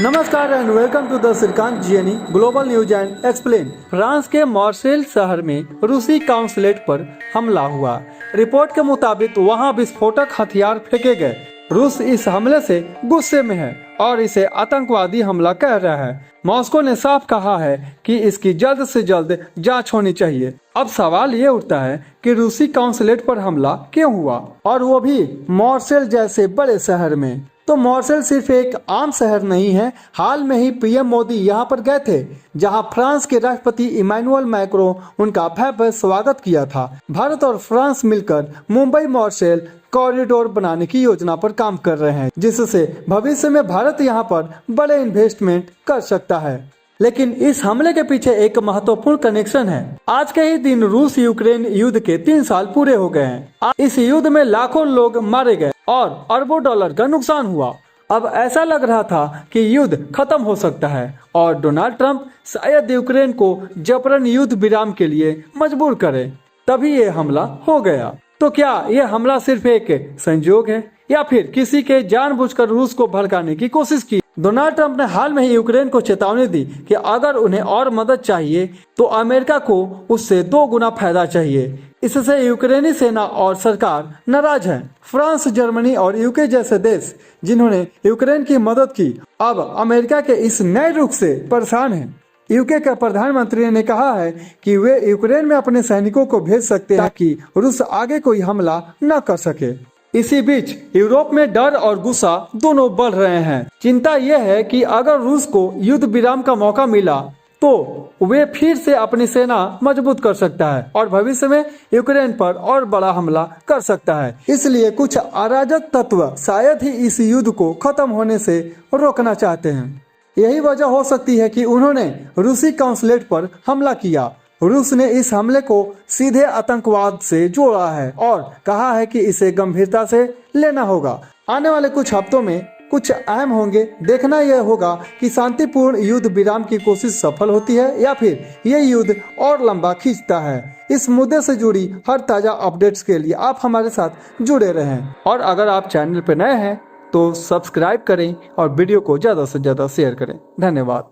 नमस्कार and welcome to the Shrikant GNE global news and explain. France के Marseille शहर में रूसी काउंसलेट पर हमला हुआ। रिपोर्ट के मुताबिक वहां विस्फोटक हथियार फेंके गए। रूस इस हमले से गुस्से में है और इसे आतंकवादी हमला कह रहा है। मॉस्को ने साफ कहा है कि इसकी जल्द से जल्द जांच होनी चाहिए। अब सवाल ये उठता है कि रूसी काउंसलेट पर हमला क्यों हुआ, और वो भी मार्सेल जैसे बड़े शहर में। तो मार्सेल सिर्फ एक आम शहर नहीं है। हाल में ही पीएम मोदी यहाँ पर गए थे, जहाँ फ्रांस के राष्ट्रपति इमैनुअल मैक्रों उनका भव्य स्वागत किया था। भारत और फ्रांस मिलकर मुंबई मार्सेल कॉरिडोर बनाने की योजना पर काम कर रहे हैं, जिससे भविष्य में भारत यहाँ पर बड़े इन्वेस्टमेंट कर सकता है। लेकिन इस हमले के पीछे एक महत्वपूर्ण कनेक्शन है। आज के ही दिन रूस यूक्रेन युद्ध के 3 साल पूरे हो गए हैं। इस युद्ध में लाखों लोग मारे गए और अरबों डॉलर का नुकसान हुआ। अब ऐसा लग रहा था कि युद्ध खत्म हो सकता है और डोनाल्ड ट्रंप शायद यूक्रेन को जबरन युद्ध विराम के लिए मजबूर करे। तभी ये हमला हो गया। तो क्या यह हमला सिर्फ एक संयोग है या फिर किसी के जानबूझकर रूस को भड़काने की कोशिश की? डोनाल्ड ट्रंप ने हाल में ही यूक्रेन को चेतावनी दी कि अगर उन्हें और मदद चाहिए तो अमेरिका को उससे 2 गुना फायदा चाहिए। इससे यूक्रेनी सेना और सरकार नाराज है। फ्रांस, जर्मनी और यूके जैसे देश जिन्होंने यूक्रेन की मदद की, अब अमेरिका के इस नए रुख से परेशान हैं। यूके के प्रधानमंत्री ने कहा है कि वे यूक्रेन में अपने सैनिकों को भेज सकते हैं ताकि रूस आगे कोई हमला न कर सके। इसी बीच यूरोप में डर और गुस्सा दोनों बढ़ रहे हैं। चिंता यह है कि अगर रूस को युद्ध विराम का मौका मिला तो वे फिर से अपनी सेना मजबूत कर सकता है और भविष्य में यूक्रेन पर और बड़ा हमला कर सकता है। इसलिए कुछ अराजक तत्व शायद ही इस युद्ध को खत्म होने से रोकना चाहते हैं। यही वजह हो सकती है कि उन्होंने रूसी काउंसलेट पर हमला किया। रूस ने इस हमले को सीधे आतंकवाद से जोड़ा है और कहा है कि इसे गंभीरता से लेना होगा। आने वाले कुछ हफ्तों में कुछ अहम होंगे। देखना यह होगा कि शांतिपूर्ण युद्ध विराम की कोशिश सफल होती है या फिर ये युद्ध और लंबा खींचता है। इस मुद्दे से जुड़ी हर ताजा अपडेट्स के लिए आप हमारे साथ जुड़े रहें, और अगर आप चैनल पर नए हैं तो सब्सक्राइब करें और वीडियो को ज़्यादा से ज़्यादा शेयर करें। धन्यवाद।